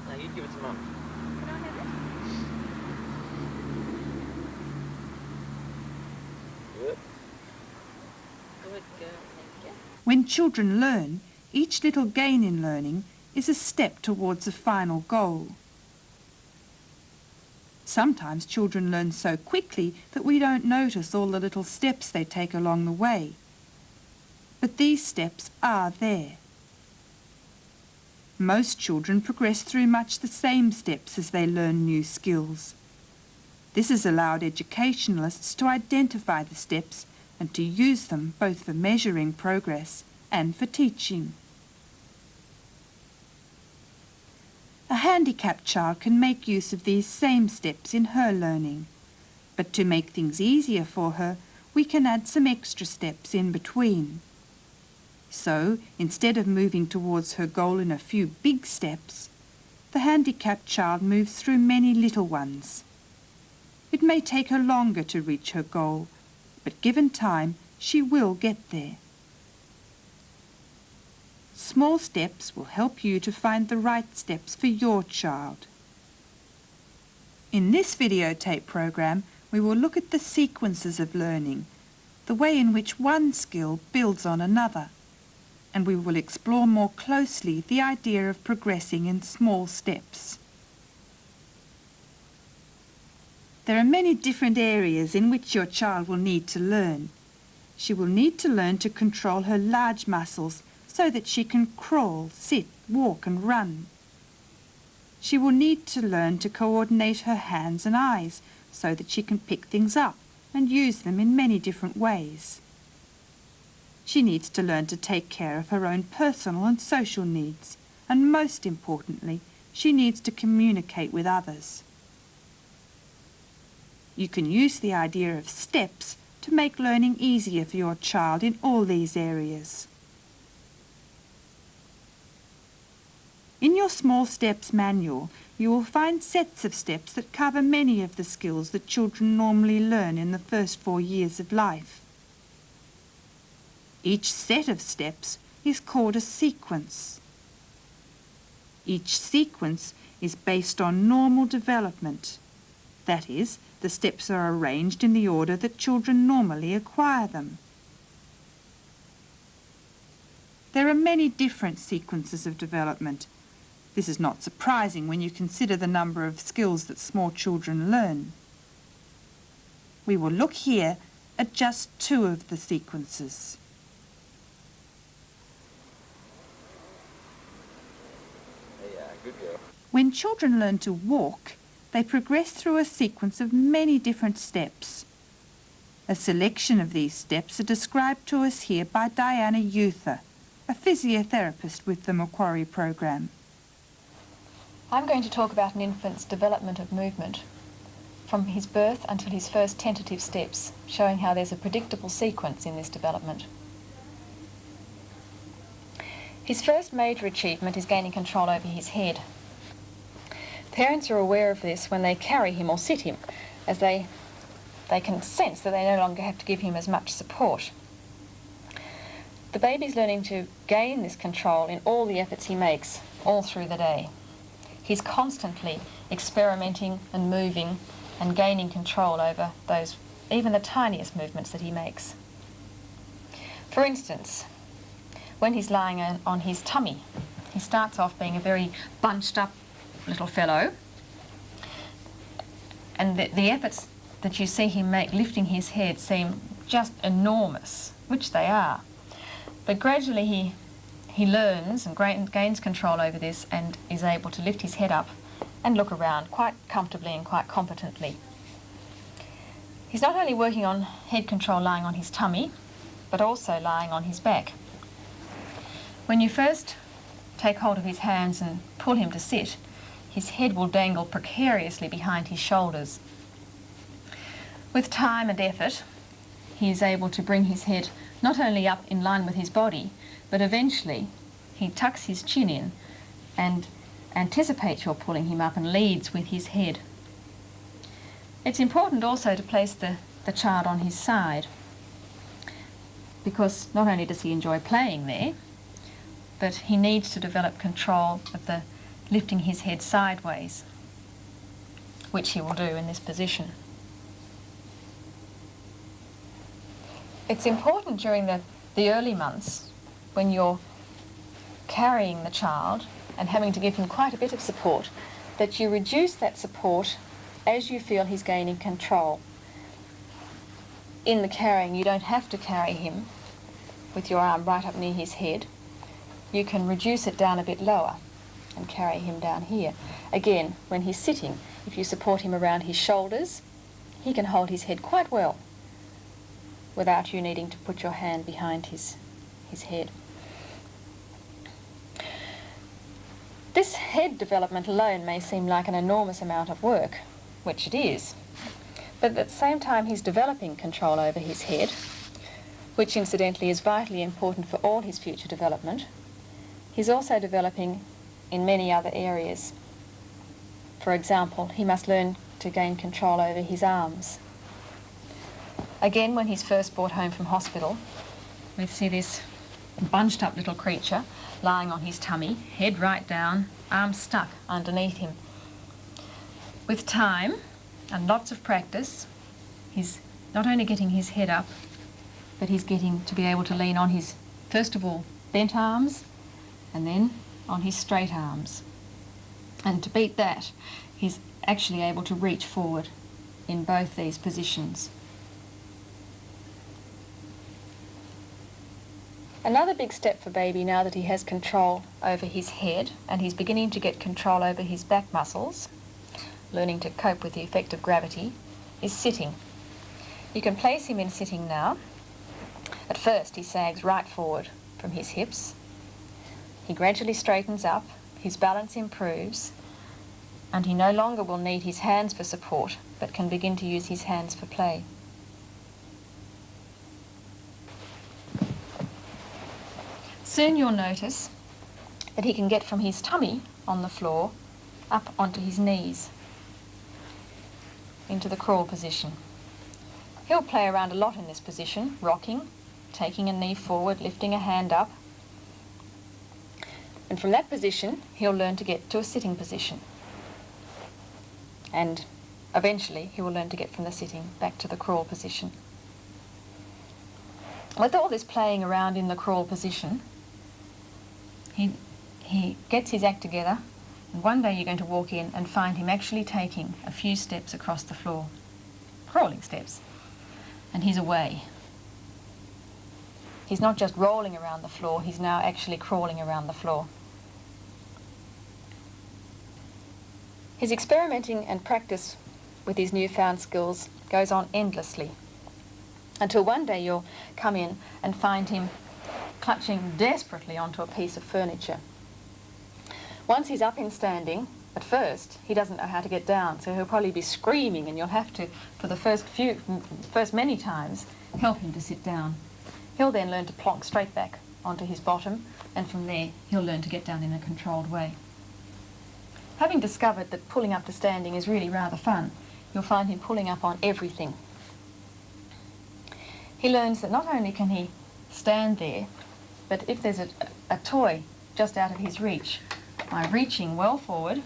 Now you give it to Mum. Can I have it? Good. Good girl, thank you. When children learn, each little gain in learning is a step towards a final goal. Sometimes children learn so quickly that we don't notice all the little steps they take along the way. But these steps are there. Most children progress through much the same steps as they learn new skills. This has allowed educationalists to identify the steps and to use them both for measuring progress and for teaching. A handicapped child can make use of these same steps in her learning, but to make things easier for her, we can add some extra steps in between. So, instead of moving towards her goal in a few big steps, the handicapped child moves through many little ones. It may take her longer to reach her goal, but given time, she will get there. Small steps will help you to find the right steps for your child. In this videotape program, we will look at the sequences of learning, the way in which one skill builds on another, and we will explore more closely the idea of progressing in small steps. There are many different areas in which your child will need to learn. She will need to learn to control her large muscles so that she can crawl, sit, walk and run. She will need to learn to coordinate her hands and eyes so that she can pick things up and use them in many different ways. She needs to learn to take care of her own personal and social needs, and most importantly, she needs to communicate with others. You can use the idea of steps to make learning easier for your child in all these areas. In your Small Steps manual, you will find sets of steps that cover many of the skills that children normally learn in the first 4 years of life. Each set of steps is called a sequence. Each sequence is based on normal development. That is, the steps are arranged in the order that children normally acquire them. There are many different sequences of development. This is not surprising when you consider the number of skills that small children learn. We will look here at just 2 of the sequences. Good girl. When children learn to walk, they progress through a sequence of many different steps. A selection of these steps are described to us here by Diana Euther, a physiotherapist with the Macquarie program. I'm going to talk about an infant's development of movement from his birth until his first tentative steps, showing how there's a predictable sequence in this development. His first major achievement is gaining control over his head. Parents are aware of this when they carry him or sit him, as they can sense that they no longer have to give him as much support. The baby's learning to gain this control in all the efforts he makes all through the day. He's constantly experimenting and moving and gaining control over those, even the tiniest movements that he makes. For instance, when he's lying on his tummy, he starts off being a very bunched up little fellow, and the efforts that you see him make lifting his head seem just enormous, which they are. But gradually he learns and gains control over this and is able to lift his head up and look around quite comfortably and quite competently. He's not only working on head control lying on his tummy, but also lying on his back. When you first take hold of his hands and pull him to sit, his head will dangle precariously behind his shoulders. With time and effort, he is able to bring his head not only up in line with his body, but eventually he tucks his chin in and anticipates your pulling him up and leads with his head. It's important also to place the child on his side, because not only does he enjoy playing there, but he needs to develop control of the lifting his head sideways, which he will do in this position. It's important during the early months, when you're carrying the child and having to give him quite a bit of support, that you reduce that support as you feel he's gaining control. In the carrying, you don't have to carry him with your arm right up near his head. You can reduce it down a bit lower and carry him down here. Again, when he's sitting, if you support him around his shoulders, he can hold his head quite well without you needing to put your hand behind his head. This head development alone may seem like an enormous amount of work, which it is, but at the same time he's developing control over his head, which incidentally is vitally important for all his future development. He's also developing in many other areas. For example, he must learn to gain control over his arms. Again, when he's first brought home from hospital, we see this bunched up little creature lying on his tummy, head right down, arms stuck underneath him. With time and lots of practice, he's not only getting his head up, but he's getting to be able to lean on his, first of all, bent arms, and then on his straight arms. And to beat that, he's actually able to reach forward in both these positions. Another big step for baby, now that he has control over his head and he's beginning to get control over his back muscles, learning to cope with the effect of gravity, is sitting. You can place him in sitting now. At first he sags right forward from his hips. He gradually straightens up, his balance improves, and he no longer will need his hands for support, but can begin to use his hands for play. Soon you'll notice that he can get from his tummy on the floor up onto his knees, into the crawl position. He'll play around a lot in this position, rocking, taking a knee forward, lifting a hand up. And from that position, he'll learn to get to a sitting position. And eventually, he will learn to get from the sitting back to the crawl position. With all this playing around in the crawl position, he gets his act together, and one day you're going to walk in and find him actually taking a few steps across the floor, crawling steps, and he's away. He's not just rolling around the floor, he's now actually crawling around the floor. His experimenting and practice with his newfound skills goes on endlessly, until one day you'll come in and find him clutching desperately onto a piece of furniture. Once he's up in standing, at first he doesn't know how to get down, so he'll probably be screaming, and you'll have to, for the first many times, help him to sit down. He'll then learn to plonk straight back onto his bottom, and from there he'll learn to get down in a controlled way. Having discovered that pulling up to standing is really rather fun, you'll find him pulling up on everything. He learns that not only can he stand there, but if there's a toy just out of his reach, by reaching well forward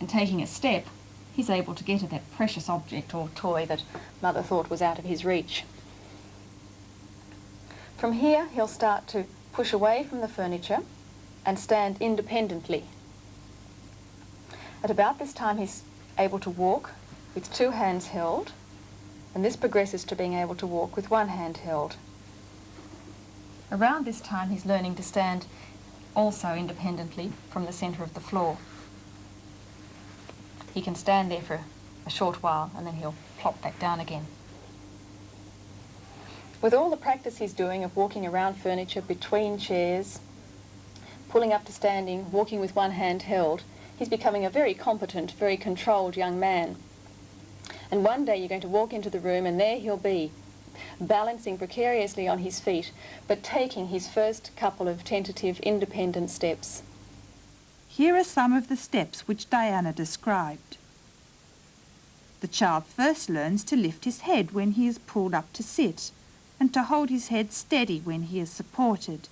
and taking a step, he's able to get at that precious object or toy that Mother thought was out of his reach. From here, he'll start to push away from the furniture and stand independently. At about this time, he's able to walk with two hands held, and this progresses to being able to walk with one hand held. Around this time, he's learning to stand also independently from the centre of the floor. He can stand there for a short while and then he'll plop back down again. With all the practice he's doing of walking around furniture, between chairs, pulling up to standing, walking with one hand held, he's becoming a very competent, very controlled young man. And one day you're going to walk into the room and there he'll be, balancing precariously on his feet, but taking his first couple of tentative independent steps. Here are some of the steps which Diana described. The child first learns to lift his head when he is pulled up to sit, and to hold his head steady when he is supported.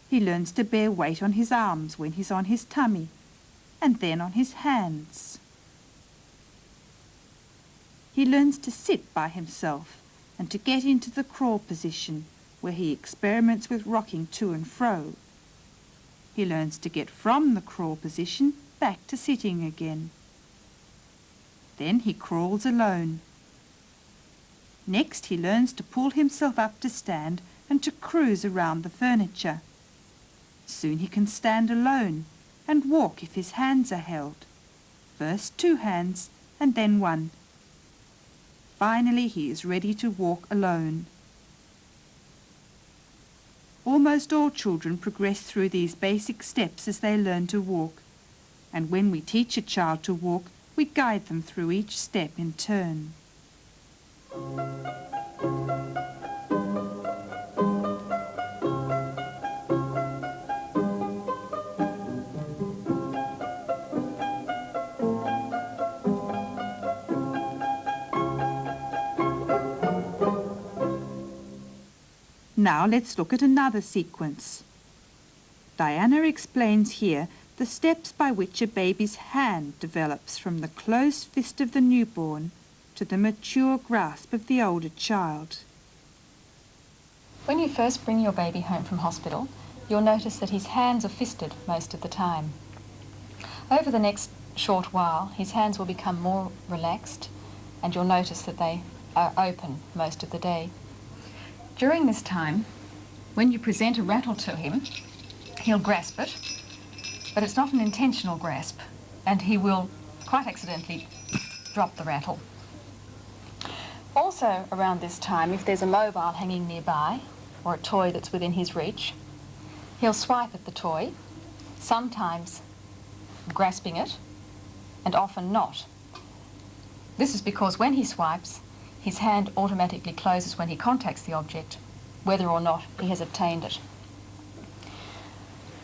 He learns to bear weight on his arms when he's on his tummy, and then on his hands. He learns to sit by himself and to get into the crawl position, where he experiments with rocking to and fro. He learns to get from the crawl position back to sitting again. Then he crawls alone. Next he learns to pull himself up to stand and to cruise around the furniture. Soon he can stand alone and walk if his hands are held. First 2 hands and then 1. Finally he is ready to walk alone. Almost all children progress through these basic steps as they learn to walk, and when we teach a child to walk, we guide them through each step in turn. Now let's look at another sequence. Diana explains here the steps by which a baby's hand develops from the closed fist of the newborn to the mature grasp of the older child. When you first bring your baby home from hospital, you'll notice that his hands are fisted most of the time. Over the next short while, his hands will become more relaxed, and you'll notice that they are open most of the day. During this time, when you present a rattle to him, he'll grasp it, but it's not an intentional grasp, and he will quite accidentally drop the rattle. Also around this time, if there's a mobile hanging nearby, or a toy that's within his reach, he'll swipe at the toy, sometimes grasping it, and often not. This is because when he swipes, his hand automatically closes when he contacts the object, whether or not he has obtained it.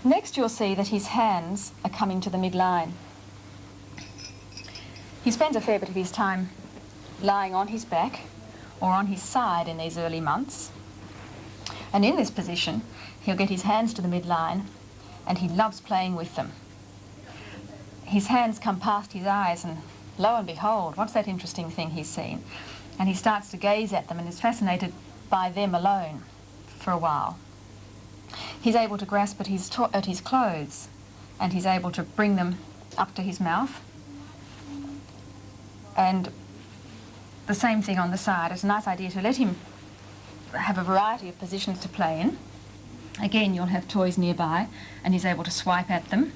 Next, you'll see that his hands are coming to the midline. He spends a fair bit of his time lying on his back or on his side in these early months. And in this position, he'll get his hands to the midline, and he loves playing with them. His hands come past his eyes, and lo and behold, what's that interesting thing he's seen? And he starts to gaze at them and is fascinated by them alone for a while. He's able to grasp at his clothes, and he's able to bring them up to his mouth. And the same thing on the side. It's a nice idea to let him have a variety of positions to play in. Again, you'll have toys nearby, and he's able to swipe at them,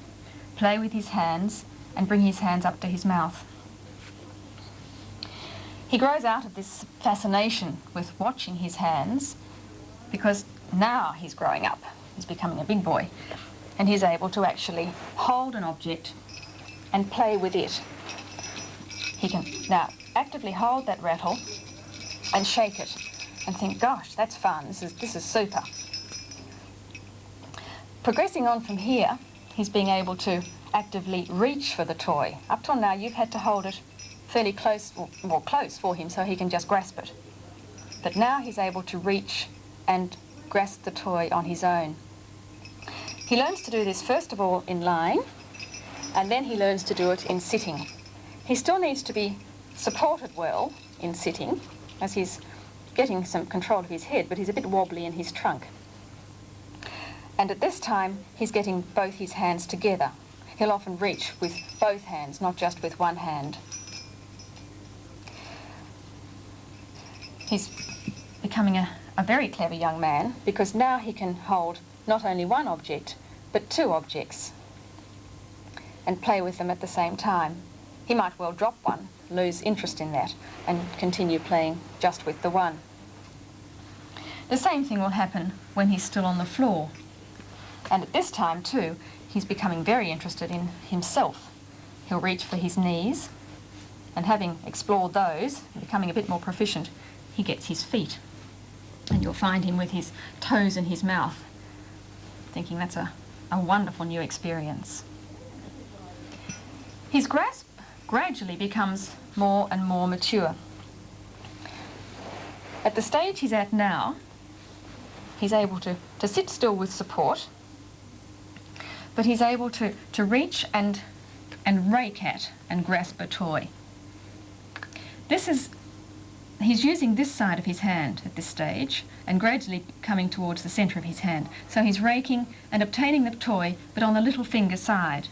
play with his hands, and bring his hands up to his mouth. He grows out of this fascination with watching his hands because now he's growing up. He's becoming a big boy, and he's able to actually hold an object and play with it. He can now actively hold that rattle and shake it and think, gosh, that's fun, this is super. Progressing on from here, he's being able to actively reach for the toy. Up till now, you've had to hold it fairly close, or close for him so he can just grasp it. But now he's able to reach and grasp the toy on his own. He learns to do this first of all in lying, and then he learns to do it in sitting. He still needs to be supported well in sitting, as he's getting some control of his head, but he's a bit wobbly in his trunk. And at this time, he's getting both his hands together. He'll often reach with both hands, not just with one hand. He's becoming a very clever young man because now he can hold not only one object, but 2 objects and play with them at the same time. He might well drop one, lose interest in that, and continue playing just with the one. The same thing will happen when he's still on the floor. And at this time too, he's becoming very interested in himself. He'll reach for his knees, and having explored those, becoming a bit more proficient, he gets his feet. And you'll find him with his toes in his mouth, thinking that's a wonderful new experience. His grasp gradually becomes more and more mature. At the stage he's at now, he's able to sit still with support, but he's able to reach and rake at and grasp a toy. He's using this side of his hand at this stage and gradually coming towards the centre of his hand. So he's raking and obtaining the toy, but on the little finger side.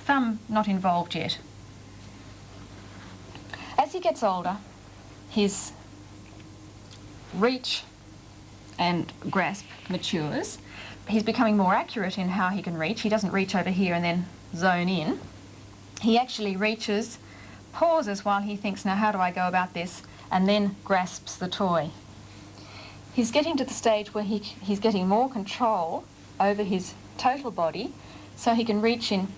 Thumb not involved yet. As he gets older, his reach and grasp matures. He's becoming more accurate in how he can reach. He doesn't reach over here and then zone in. He actually reaches, pauses while he thinks, now how do I go about this, and then grasps the toy. He's getting to the stage where he's getting more control over his total body, so he can reach in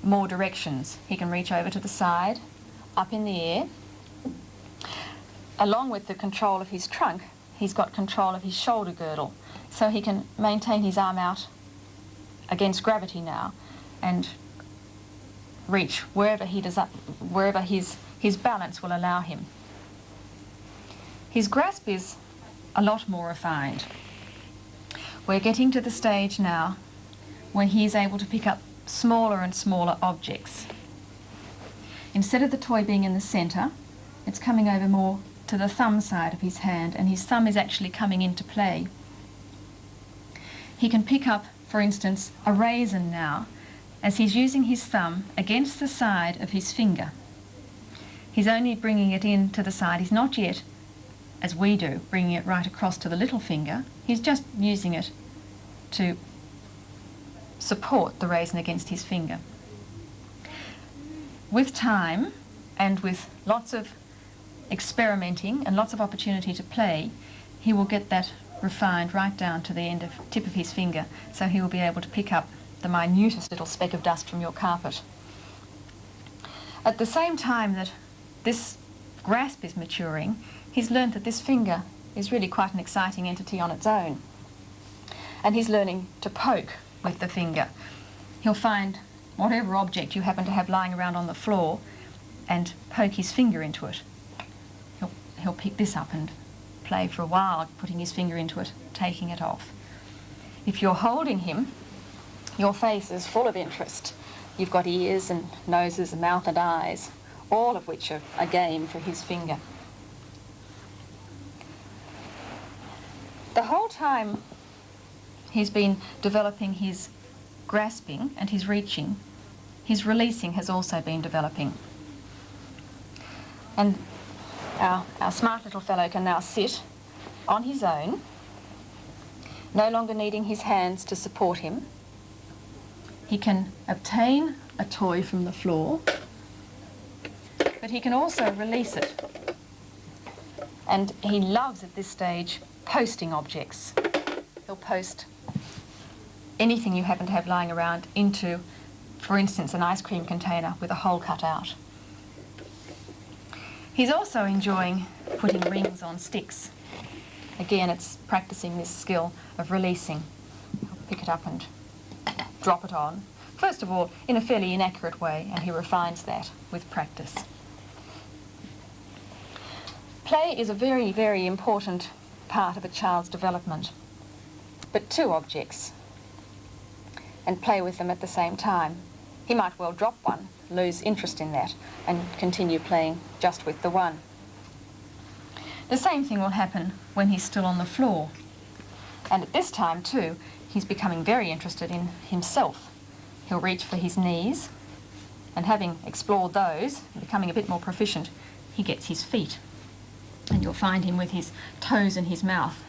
more directions. He can reach over to the side, up in the air. Along with the control of his trunk, he's got control of his shoulder girdle, so he can maintain his arm out against gravity now and reach wherever his balance will allow him. His grasp is a lot more refined. We're getting to the stage now where he is able to pick up smaller and smaller objects. Instead of the toy being in the centre, it's coming over more to the thumb side of his hand, and his thumb is actually coming into play. He can pick up, for instance, a raisin now, as he's using his thumb against the side of his finger. He's only bringing it in to the side. He's not yet, as we do, bringing it right across to the little finger. He's just using it to support the raisin against his finger. With time and with lots of experimenting and lots of opportunity to play, he will get that refined right down to the tip of his finger, so he will be able to pick up the minutest little speck of dust from your carpet. At the same time that this grasp is maturing, he's learned that this finger is really quite an exciting entity on its own. And he's learning to poke with the finger. He'll find whatever object you happen to have lying around on the floor and poke his finger into it. He'll pick this up and play for a while, putting his finger into it, taking it off. If you're holding him, your face is full of interest. You've got ears and noses and mouth and eyes, all of which are a game for his finger. The whole time he's been developing his grasping and his reaching, his releasing has also been developing. And our smart little fellow can now sit on his own, no longer needing his hands to support him. He can obtain a toy from the floor, but he can also release it. And he loves at this stage posting objects. He'll post anything you happen to have lying around into, for instance, an ice cream container with a hole cut out. He's also enjoying putting rings on sticks. Again, it's practicing this skill of releasing. He'll pick it up and drop it on. First of all, in a fairly inaccurate way, and he refines that with practice. Play is a very, very important part of a child's development. But two objects, and play with them at the same time. He might well drop one, lose interest in that, and continue playing just with the one. The same thing will happen when he's still on the floor. And at this time too, he's becoming very interested in himself. He'll reach for his knees, and having explored those, becoming a bit more proficient, he gets his feet. And you'll find him with his toes in his mouth,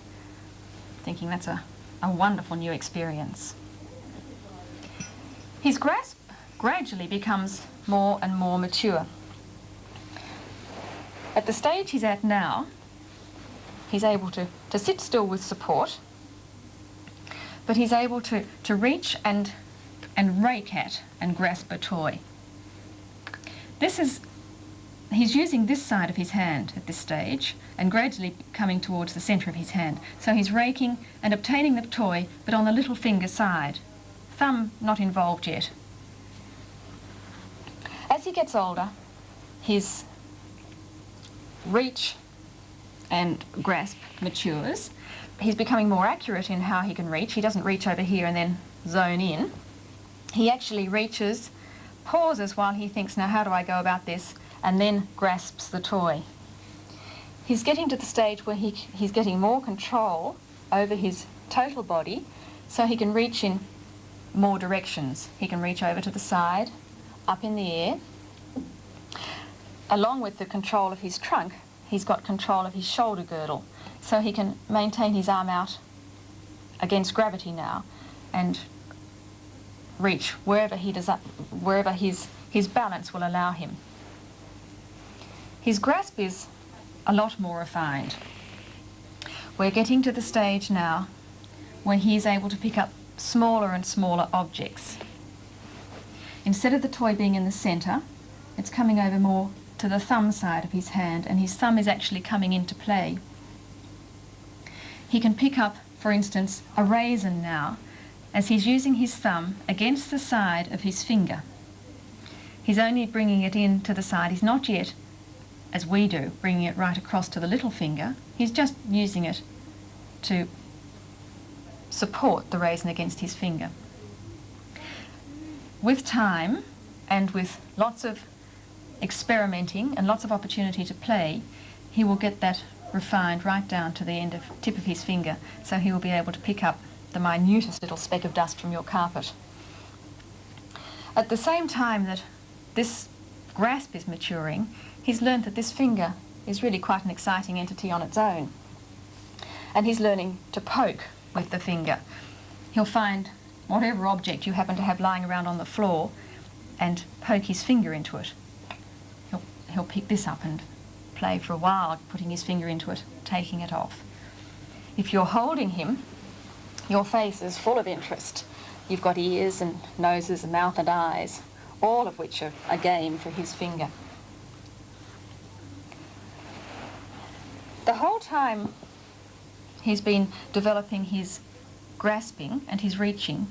thinking that's a wonderful new experience. His grasp gradually becomes more and more mature. At the stage he's at now, he's able to sit still with support, but he's able to reach and rake at and grasp a toy. He's using this side of his hand at this stage and gradually coming towards the centre of his hand. So he's raking and obtaining the toy, but on the little finger side. Thumb not involved yet. As he gets older, his reach and grasp matures. He's becoming more accurate in how he can reach. He doesn't reach over here and then zone in. He actually reaches, pauses while he thinks, now how do I go about this, and then grasps the toy. He's getting to the stage where he's getting more control over his total body, so he can reach in more directions. He can reach over to the side, up in the air. Along with the control of his trunk, he's got control of his shoulder girdle, so he can maintain his arm out against gravity now and reach wherever his balance will allow him. His grasp is a lot more refined. We're getting to the stage now when he is able to pick up smaller and smaller objects. Instead of the toy being in the centre, it's coming over more to the thumb side of his hand, and his thumb is actually coming into play. He can pick up, for instance, a raisin now, as he's using his thumb against the side of his finger. He's only bringing it in to the side. He's not yet, as we do, bringing it right across to the little finger. He's just using it to support the raisin against his finger. With time and with lots of experimenting and lots of opportunity to play, he will get that refined right down to the tip of his finger, so he will be able to pick up the minutest little speck of dust from your carpet. At the same time that this grasp is maturing, he's learned that this finger is really quite an exciting entity on its own. And he's learning to poke with the finger. He'll find whatever object you happen to have lying around on the floor and poke his finger into it. He'll pick this up and play for a while, putting his finger into it, taking it off. If you're holding him, your face is full of interest. You've got ears and noses and mouth and eyes, all of which are a game for his finger. The whole time he's been developing his grasping and his reaching,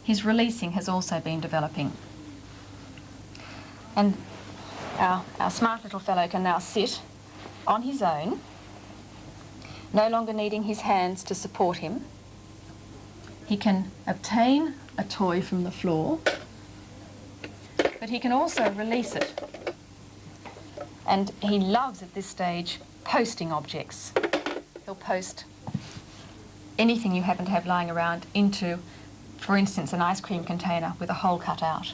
his releasing has also been developing. And our smart little fellow can now sit on his own, no longer needing his hands to support him. He can obtain a toy from the floor, but he can also release it. And he loves at this stage posting objects. He'll post anything you happen to have lying around into, for instance, an ice cream container with a hole cut out.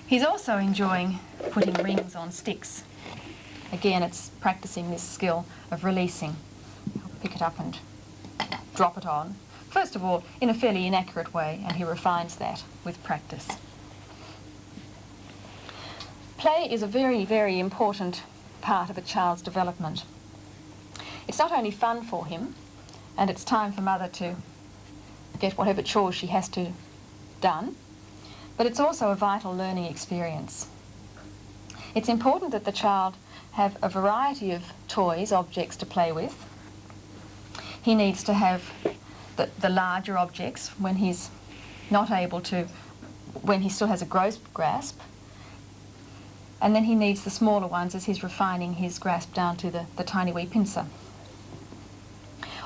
He's also enjoying putting rings on sticks. Again, it's practicing this skill of releasing. He'll pick it up and drop it on. First of all, in a fairly inaccurate way, and he refines that with practice. Play is a very, very important part of a child's development. It's not only fun for him, and it's time for mother to get whatever chores she has to done, but it's also a vital learning experience. It's important that the child have a variety of toys, objects to play with. He needs to have the larger objects when he's not able to, when he still has a gross grasp, and then he needs the smaller ones as he's refining his grasp down to the tiny wee pincer.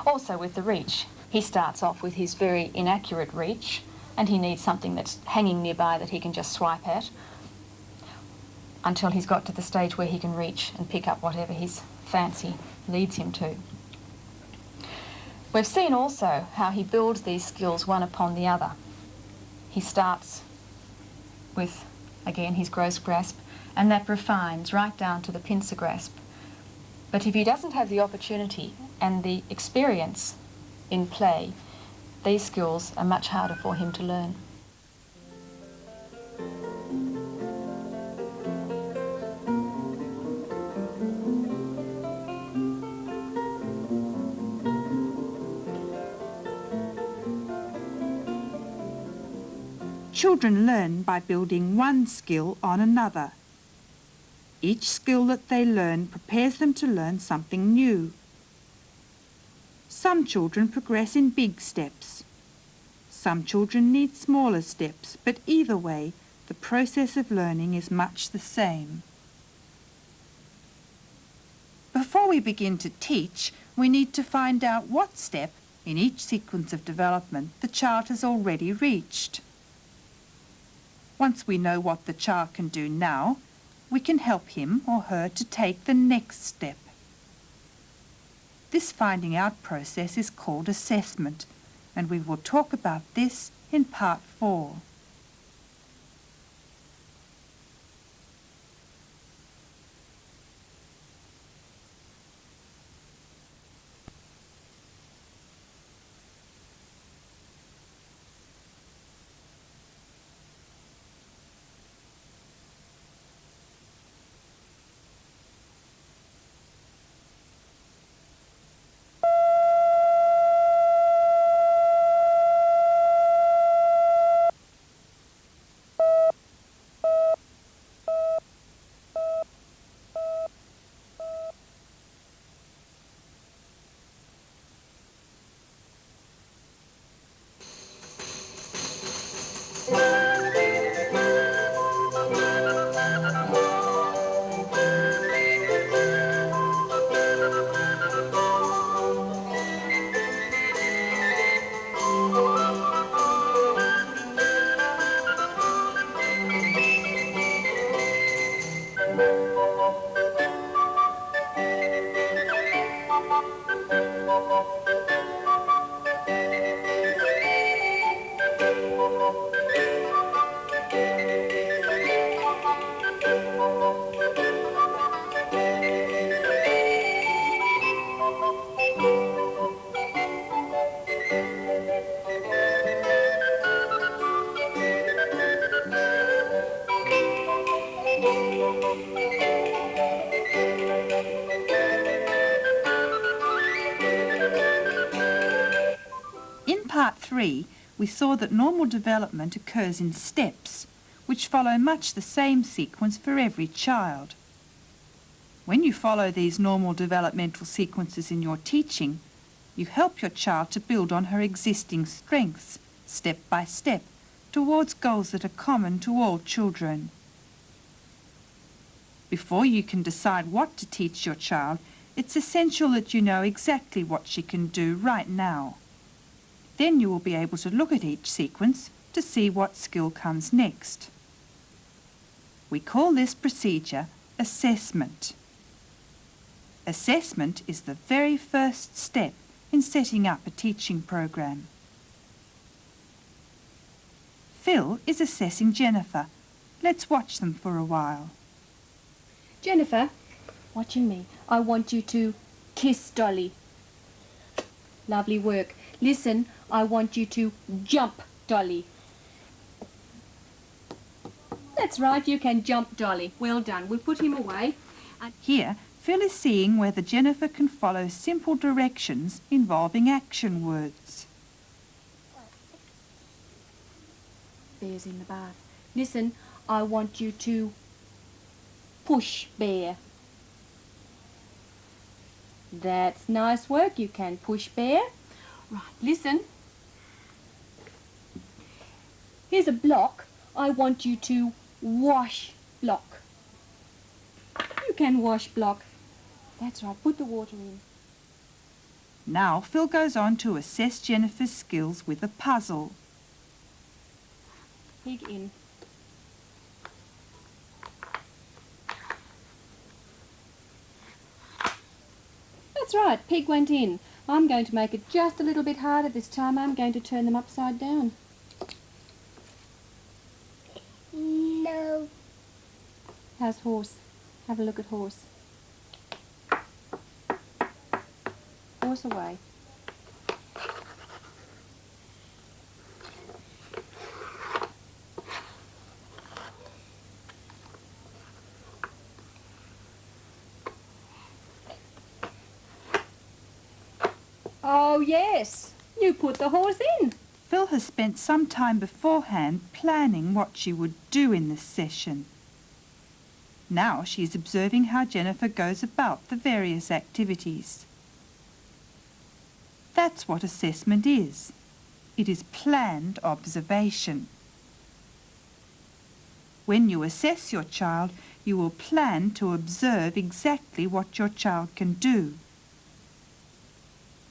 Also with the reach, he starts off with his very inaccurate reach, and he needs something that's hanging nearby that he can just swipe at until he's got to the stage where he can reach and pick up whatever his fancy leads him to. We've seen also how he builds these skills one upon the other. He starts with, again, his gross grasp, and that refines right down to the pincer grasp. But if he doesn't have the opportunity and the experience in play, these skills are much harder for him to learn. Children learn by building one skill on another. Each skill that they learn prepares them to learn something new. Some children progress in big steps. Some children need smaller steps, but either way, the process of learning is much the same. Before we begin to teach, we need to find out what step in each sequence of development the child has already reached. Once we know what the child can do now, we can help him or her to take the next step. This finding out process is called assessment, and we will talk about this in part 4. In part 3, we saw that normal development occurs in steps, which follow much the same sequence for every child. When you follow these normal developmental sequences in your teaching, you help your child to build on her existing strengths, step by step, towards goals that are common to all children. Before you can decide what to teach your child, it's essential that you know exactly what she can do right now. Then you will be able to look at each sequence to see what skill comes next. We call this procedure assessment. Assessment is the very first step in setting up a teaching program. Phil is assessing Jennifer. Let's watch them for a while. Jennifer, watching me, I want you to kiss Dolly. Lovely work. Listen, I want you to jump Dolly. That's right, you can jump Dolly. Well done. We'll put him away. Here, Phil is seeing whether Jennifer can follow simple directions involving action words. Bear's in the bath. Listen, I want you to push Bear. That's nice work. You can push Bear. Right, listen. Here's a block. I want you to wash Block. You can wash Block. That's right. Put the water in. Now Phil goes on to assess Jennifer's skills with a puzzle. Pig in. That's right, Pig went in. I'm going to make it just a little bit harder this time. I'm going to turn them upside down. No. How's Horse? Have a look at Horse. Horse away. Oh yes, you put the horse in. Phil has spent some time beforehand planning what she would do in this session. Now she is observing how Jennifer goes about the various activities. That's what assessment is. It is planned observation. When you assess your child, you will plan to observe exactly what your child can do.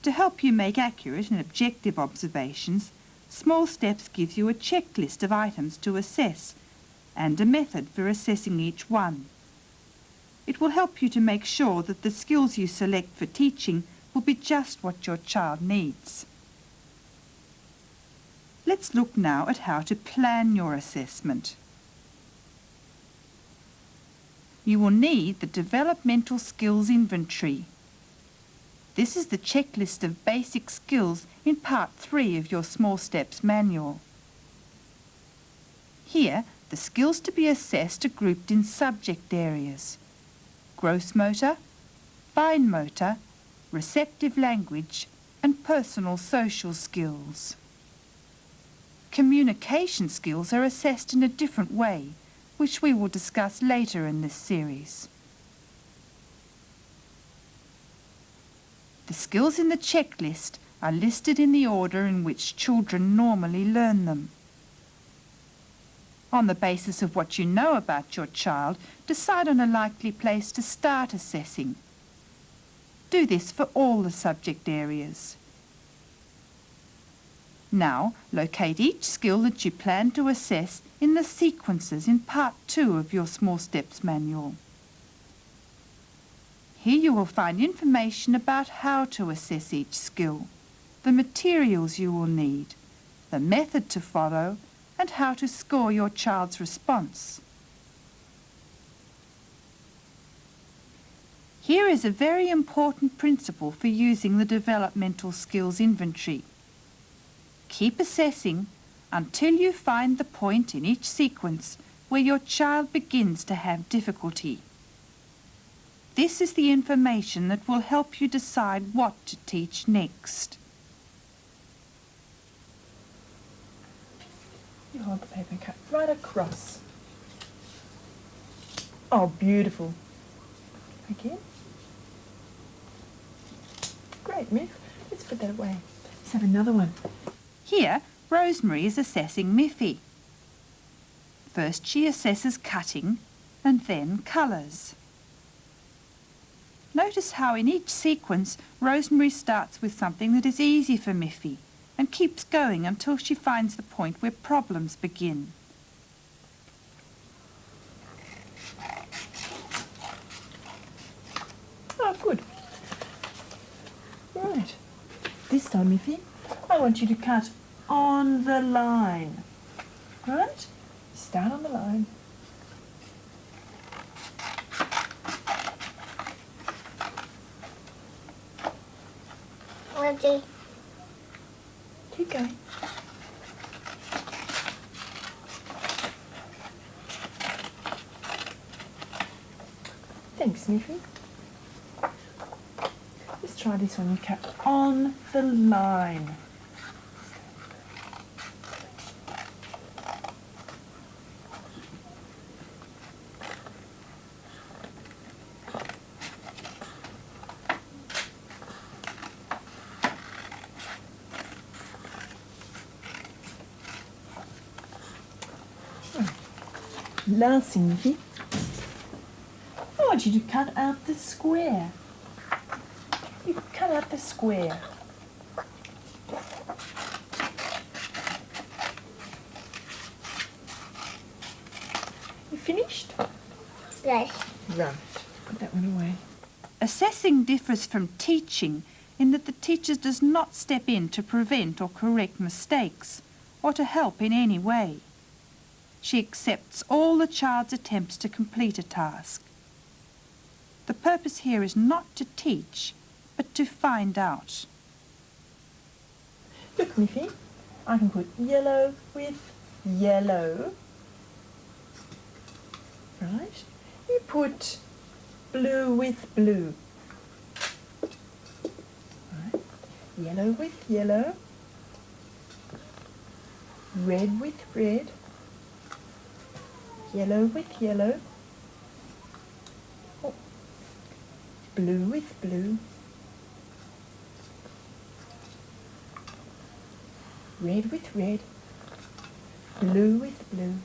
To help you make accurate and objective observations, Small Steps gives you a checklist of items to assess and a method for assessing each one. It will help you to make sure that the skills you select for teaching will be just what your child needs. Let's look now at how to plan your assessment. You will need the Developmental Skills Inventory. This is the checklist of basic skills in Part 3 of your Small Steps manual. Here, the skills to be assessed are grouped in subject areas: gross motor, fine motor, receptive language, and personal social skills. Communication skills are assessed in a different way, which we will discuss later in this series. The skills in the checklist are listed in the order in which children normally learn them. On the basis of what you know about your child, decide on a likely place to start assessing. Do this for all the subject areas. Now, locate each skill that you plan to assess in the sequences in Part 2 of your Small Steps manual. Here you will find information about how to assess each skill, the materials you will need, the method to follow, and how to score your child's response. Here is a very important principle for using the Developmental Skills Inventory. Keep assessing until you find the point in each sequence where your child begins to have difficulty. This is the information that will help you decide what to teach next. You hold the paper and cut right across. Oh, beautiful. Again. Great, Miff. Let's put that away. Let's have another one. Here, Rosemary is assessing Miffy. First she assesses cutting and then colours. Notice how in each sequence Rosemary starts with something that is easy for Miffy and keeps going until she finds the point where problems begin. Oh, good. Right. This time, Miffy, I want you to cut on the line. Right? Start on the line. Ready? Keep going. Thanks, Miffy. Let's try this one. You cut on the line. Last thing, Miffy, I want you to cut out the square. You cut out the square. You finished? Yes. Right. Put that one away. Assessing differs from teaching in that the teacher does not step in to prevent or correct mistakes or to help in any way. She accepts all the child's attempts to complete a task. The purpose here is not to teach, but to find out. Look, Miffy, I can put yellow with yellow. Right? You put blue with blue. Right? Yellow with yellow. red with red, yellow with yellow, oh, blue with blue, red with red, blue with blue,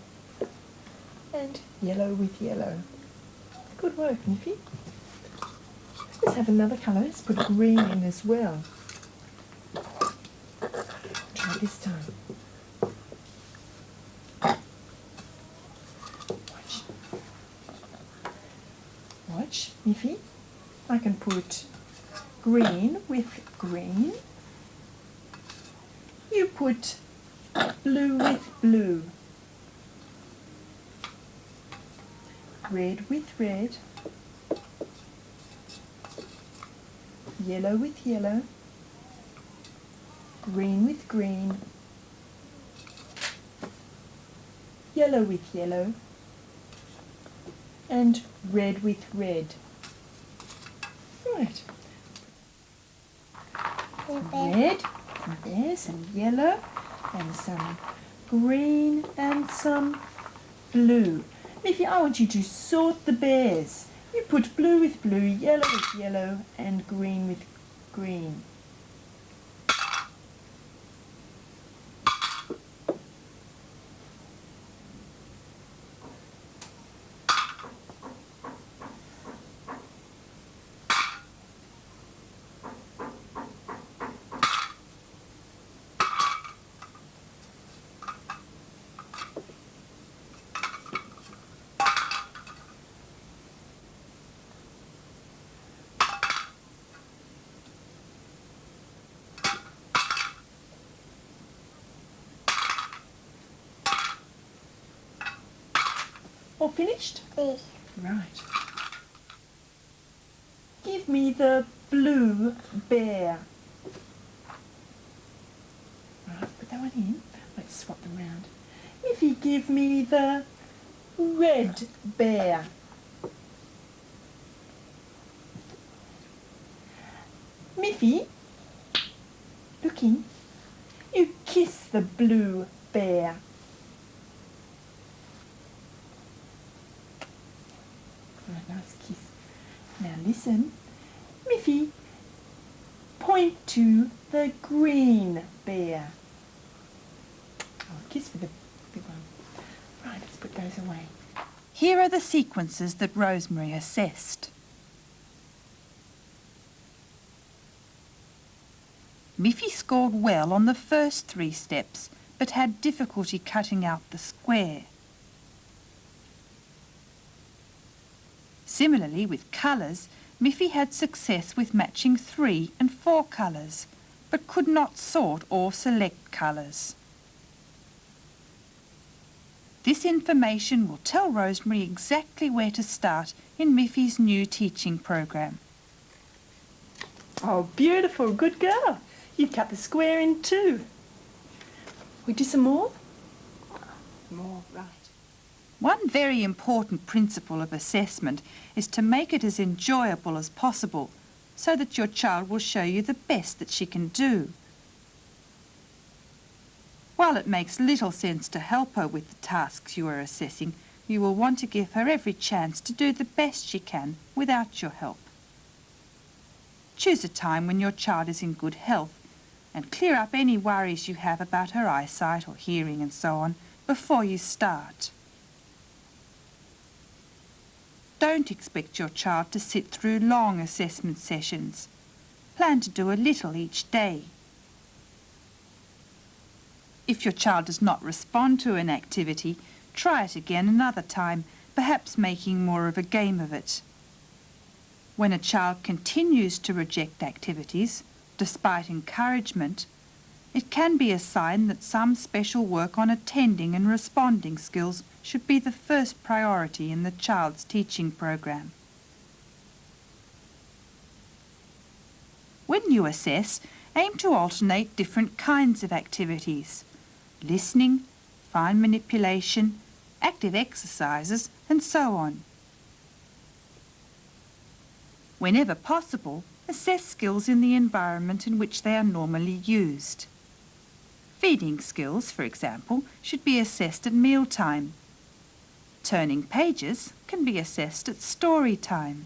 and yellow with yellow. Good work, Niffy. Let's have another colour. Let's put green in as well. Try this time. Watch. Watch, Niffy. I can put green with green. You put blue with blue. Red with red. Yellow with yellow. Green with green. Yellow with yellow. And red with red. Right. Red, and there's some yellow, and some green, and some blue. Miffy, I want you to sort the bears. You put blue with blue, yellow with yellow, and green with green. All finished? Yes. Right. Give me the blue bear. Right, put that one in. Let's swap them round. Miffy, give me the red bear. Miffy, looking, you kiss the blue bear. Right, nice kiss. Now listen. Miffy, point to the green bear. Oh, kiss for the big one. Right, let's put those away. Here are the sequences that Rosemary assessed. Miffy scored well on the first 3 steps, but had difficulty cutting out the square. Similarly, with colours, Miffy had success with matching 3 and 4 colours, but could not sort or select colours. This information will tell Rosemary exactly where to start in Miffy's new teaching program. Oh, beautiful. Good girl. You cut the square in 2. We do some more? More, right. One very important principle of assessment is to make it as enjoyable as possible so that your child will show you the best that she can do. While it makes little sense to help her with the tasks you are assessing, you will want to give her every chance to do the best she can without your help. Choose a time when your child is in good health and clear up any worries you have about her eyesight or hearing and so on before you start. Don't expect your child to sit through long assessment sessions. Plan to do a little each day. If your child does not respond to an activity, try it again another time, perhaps making more of a game of it. When a child continues to reject activities, despite encouragement, it can be a sign that some special work on attending and responding skills should be the first priority in the child's teaching program. When you assess, aim to alternate different kinds of activities: listening, fine manipulation, active exercises, and so on. Whenever possible, assess skills in the environment in which they are normally used. Feeding skills, for example, should be assessed at mealtime. Turning pages can be assessed at story time.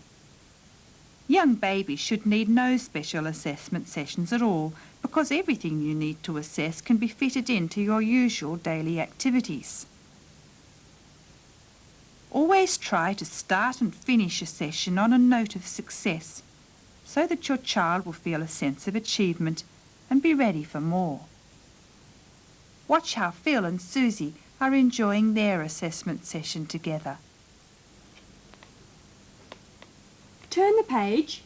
Young babies should need no special assessment sessions at all because everything you need to assess can be fitted into your usual daily activities. Always try to start and finish a session on a note of success so that your child will feel a sense of achievement and be ready for more. Watch how Phil and Susie are enjoying their assessment session together. Turn the page.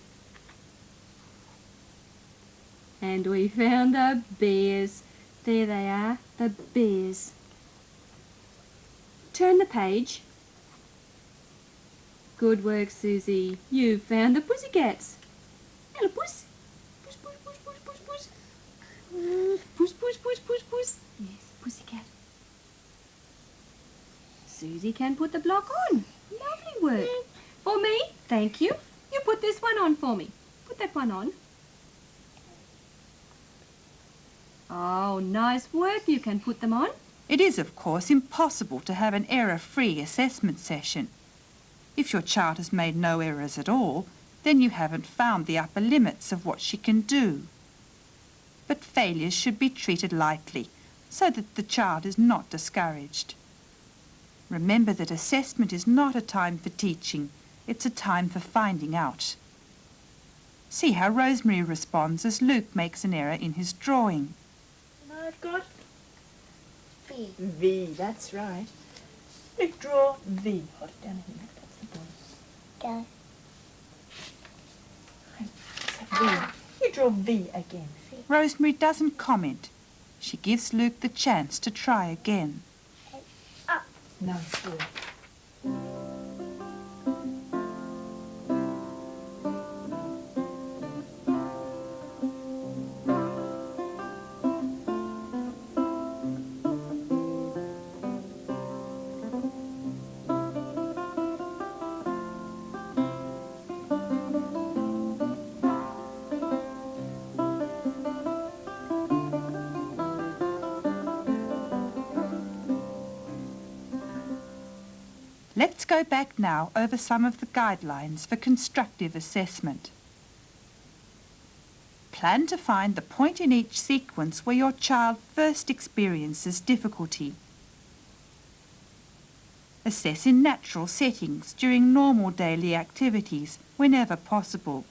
And we found the bears. There they are, the bears. Turn the page. Good work, Susie. You found the pussycats. Hello, puss. Puss, puss, puss, puss, puss, puss. Puss, puss, puss, puss, puss. Yes, pussycat. Susie can put the block on. Lovely work. For me, thank you. You put this one on for me. Put that one on. Oh, nice work. You can put them on. It is, of course, impossible to have an error-free assessment session. If your child has made no errors at all, then you haven't found the upper limits of what she can do. But failures should be treated lightly so that the child is not discouraged. Remember that assessment is not a time for teaching, it's a time for finding out. See how Rosemary responds as Luke makes an error in his drawing. And I've got V. V, that's right. You draw V. Hold it down here, that's the ball. Go. V. You draw V again. Rosemary doesn't comment. She gives Luke the chance to try again. No, still. Let's go back now over some of the guidelines for constructive assessment. Plan to find the point in each sequence where your child first experiences difficulty. Assess in natural settings during normal daily activities whenever possible.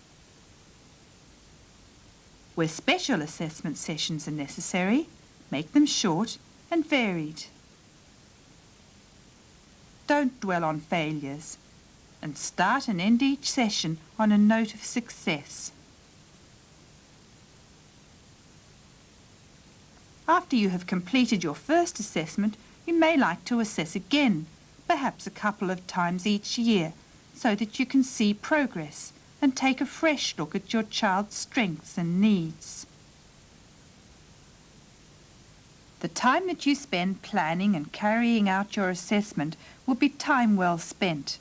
Where special assessment sessions are necessary, make them short and varied. Don't dwell on failures and start and end each session on a note of success. After you have completed your first assessment, you may like to assess again, perhaps a couple of times each year, so that you can see progress and take a fresh look at your child's strengths and needs. The time that you spend planning and carrying out your assessment will be time well spent.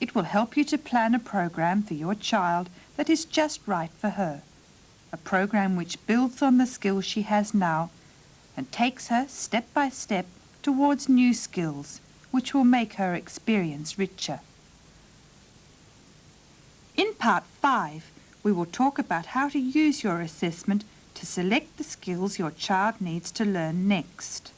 It will help you to plan a program for your child that is just right for her, a program which builds on the skills she has now and takes her step by step towards new skills which will make her experience richer. In Part 5, we will talk about how to use your assessment to select the skills your child needs to learn next.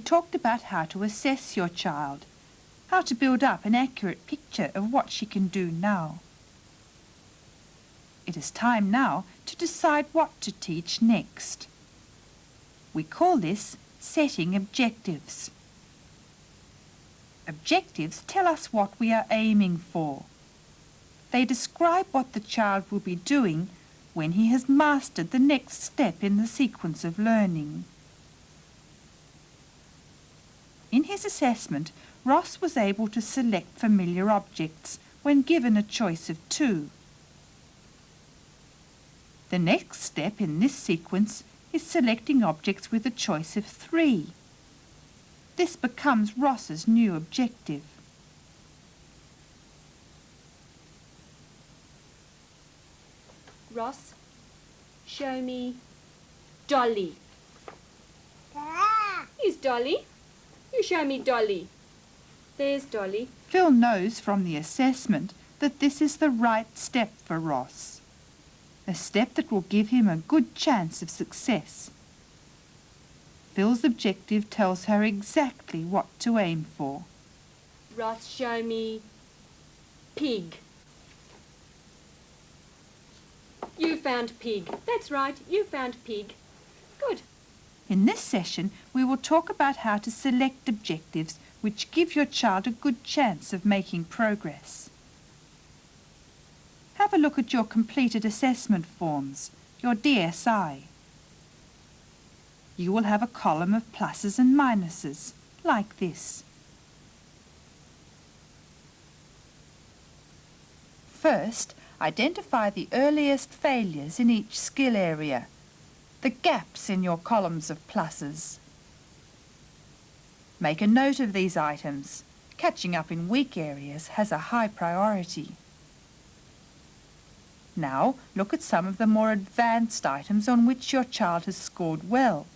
talked about how to assess your child, how to build up an accurate picture of what she can do now. It is time now to decide what to teach next. We call this setting objectives. Objectives tell us what we are aiming for. They describe what the child will be doing when he has mastered the next step in the sequence of learning. In his assessment, Ross was able to select familiar objects when given a choice of 2. The next step in this sequence is selecting objects with a choice of 3. This becomes Ross's new objective. Ross, show me Dolly. Here's Dolly. You show me Dolly. There's Dolly. Phil knows from the assessment that this is the right step for Ross, a step that will give him a good chance of success. Phil's objective tells her exactly what to aim for. Ross, show me pig. You found pig. That's right, you found pig. Good. In this session, we will talk about how to select objectives which give your child a good chance of making progress. Have a look at your completed assessment forms, your DSI. You will have a column of pluses and minuses, like this. First, identify the earliest failures in each skill area, the gaps in your columns of pluses. Make a note of these items. Catching up in weak areas has a high priority. Now, look at some of the more advanced items on which your child has scored well.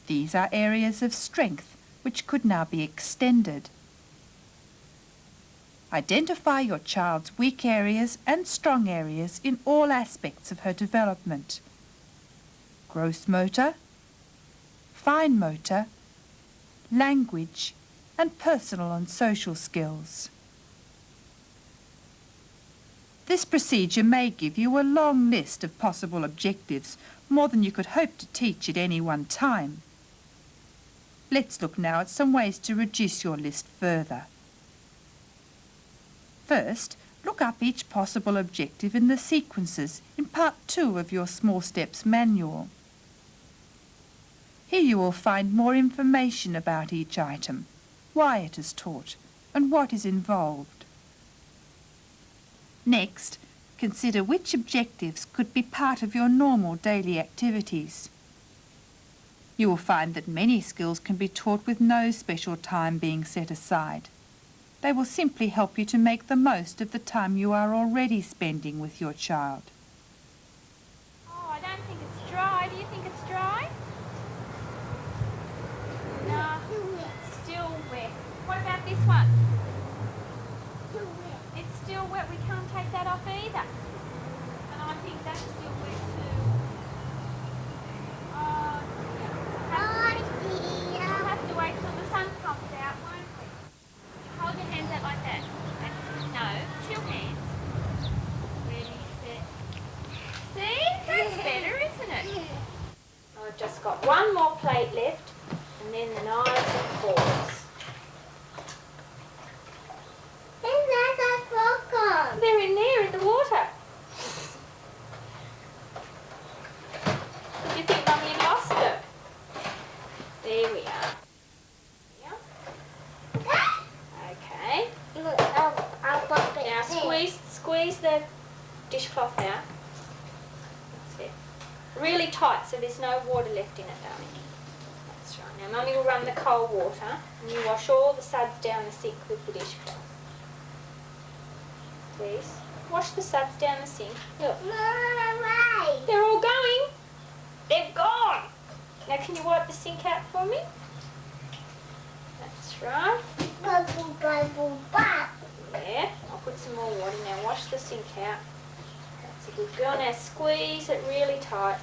These are areas of strength which could now be extended. Identify your child's weak areas and strong areas in all aspects of her development. Gross motor, fine motor, language, and personal and social skills. This procedure may give you a long list of possible objectives, more than you could hope to teach at any one time. Let's look now at some ways to reduce your list further. First, look up each possible objective in the sequences in Part 2 of your Small Steps manual. Here you will find more information about each item, why it is taught, and what is involved. Next, consider which objectives could be part of your normal daily activities. You will find that many skills can be taught with no special time being set aside. They will simply help you to make the most of the time you are already spending with your child. Oh, I don't think it's dry. Do you think it's dry? No, it's still wet. What about this one? It's still wet. We can't take that off either. And I think that's still wet too. Oh, dear. We'll have to wait till the sun comes out, won't we? Hold your hands out like that. No, 2 hands. Ready, set. See? That's better, isn't it? I've just got one more plate left, and then the knives and forks. They're in there in the water. Did you think Mummy had lost them? There we are. Yeah. Okay. Now squeeze the dishcloth out. That's it. Really tight so there's no water left in it, darling. That's right. Now Mummy will run the cold water and you wash all the suds down the sink with the dishcloth. Please. Wash the suds down the sink. Look. They're all going. They've gone. Now can you wipe the sink out for me? That's right. There. I'll put some more water. Now wash the sink out. That's a good girl. Now squeeze it really tight.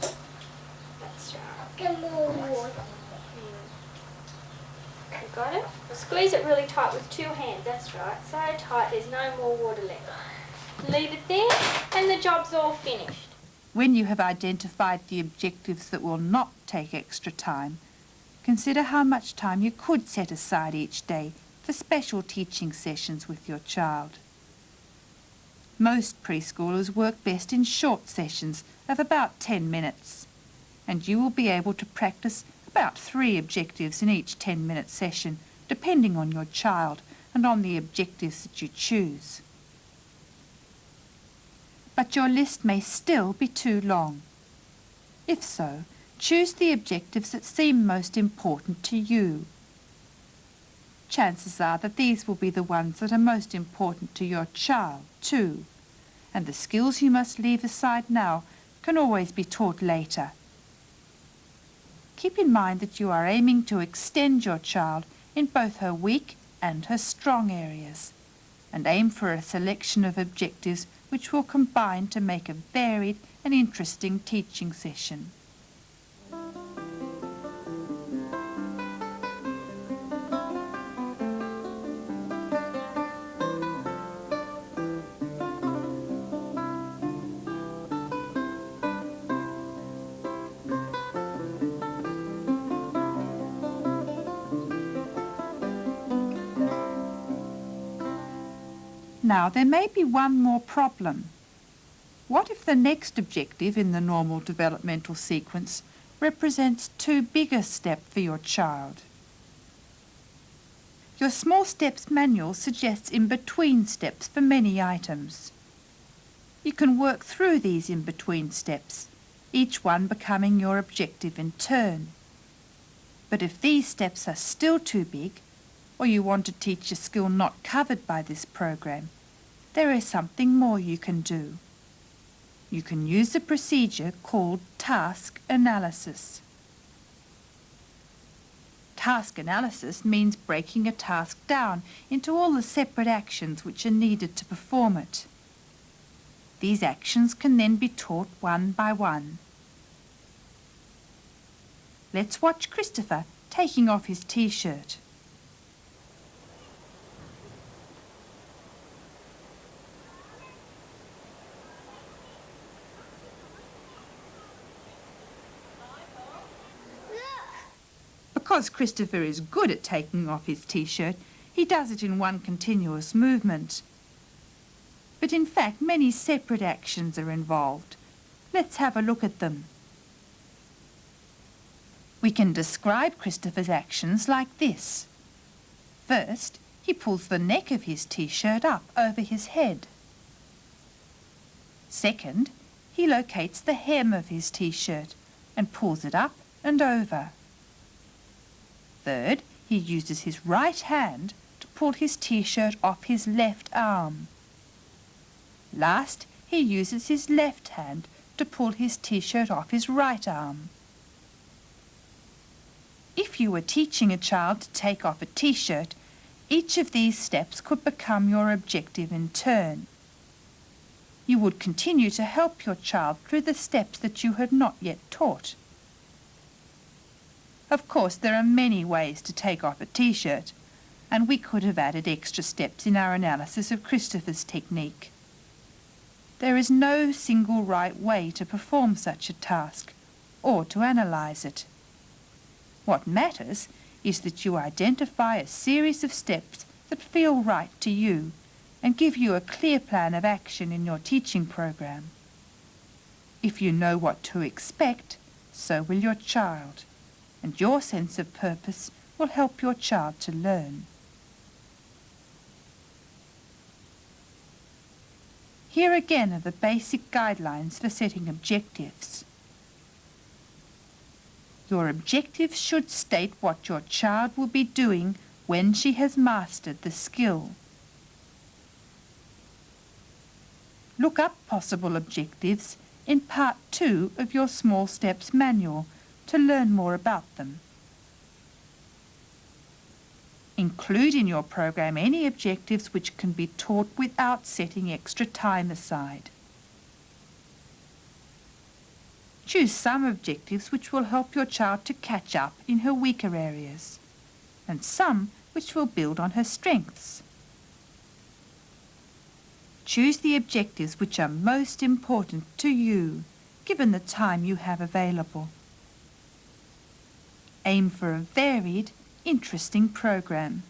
That's right. You got it? Well, squeeze it really tight with 2 hands, that's right. So tight there's no more water left. Leave it there and the job's all finished. When you have identified the objectives that will not take extra time, consider how much time you could set aside each day for special teaching sessions with your child. Most preschoolers work best in short sessions of about 10 minutes, and you will be able to practice about 3 objectives in each 10-minute session, depending on your child and on the objectives that you choose. But your list may still be too long. If so, choose the objectives that seem most important to you. Chances are that these will be the ones that are most important to your child too, and the skills you must leave aside now can always be taught later. Keep in mind that you are aiming to extend your child in both her weak and her strong areas, and aim for a selection of objectives which will combine to make a varied and interesting teaching session. Now, there may be one more problem. What if the next objective in the normal developmental sequence represents too big a step for your child? Your Small Steps manual suggests in-between steps for many items. You can work through these in-between steps, each one becoming your objective in turn. But if these steps are still too big, or you want to teach a skill not covered by this program, there is something more you can do. You can use a procedure called task analysis. Task analysis means breaking a task down into all the separate actions which are needed to perform it. These actions can then be taught one by one. Let's watch Christopher taking off his t-shirt. Because Christopher is good at taking off his t-shirt, he does it in one continuous movement. But in fact, many separate actions are involved. Let's have a look at them. We can describe Christopher's actions like this. First, he pulls the neck of his t-shirt up over his head. Second, he locates the hem of his t-shirt and pulls it up and over. Third, he uses his right hand to pull his t-shirt off his left arm. Last, he uses his left hand to pull his t-shirt off his right arm. If you were teaching a child to take off a t-shirt, each of these steps could become your objective in turn. You would continue to help your child through the steps that you had not yet taught. Of course, there are many ways to take off a t-shirt, and we could have added extra steps in our analysis of Christopher's technique. There is no single right way to perform such a task, or to analyse it. What matters is that you identify a series of steps that feel right to you and give you a clear plan of action in your teaching program. If you know what to expect, so will your child, and your sense of purpose will help your child to learn. Here again are the basic guidelines for setting objectives. Your objectives should state what your child will be doing when she has mastered the skill. Look up possible objectives in Part 2 of your Small Steps manual to learn more about them. Include in your program any objectives which can be taught without setting extra time aside. Choose some objectives which will help your child to catch up in her weaker areas, and some which will build on her strengths. Choose the objectives which are most important to you, given the time you have available. Aim for a varied, interesting program.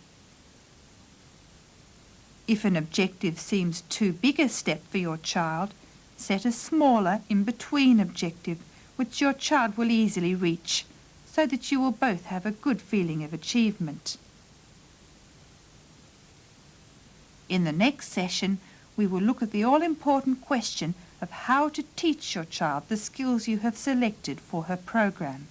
If an objective seems too big a step for your child, set a smaller in-between objective which your child will easily reach, so that you will both have a good feeling of achievement. In the next session, we will look at the all-important question of how to teach your child the skills you have selected for her program.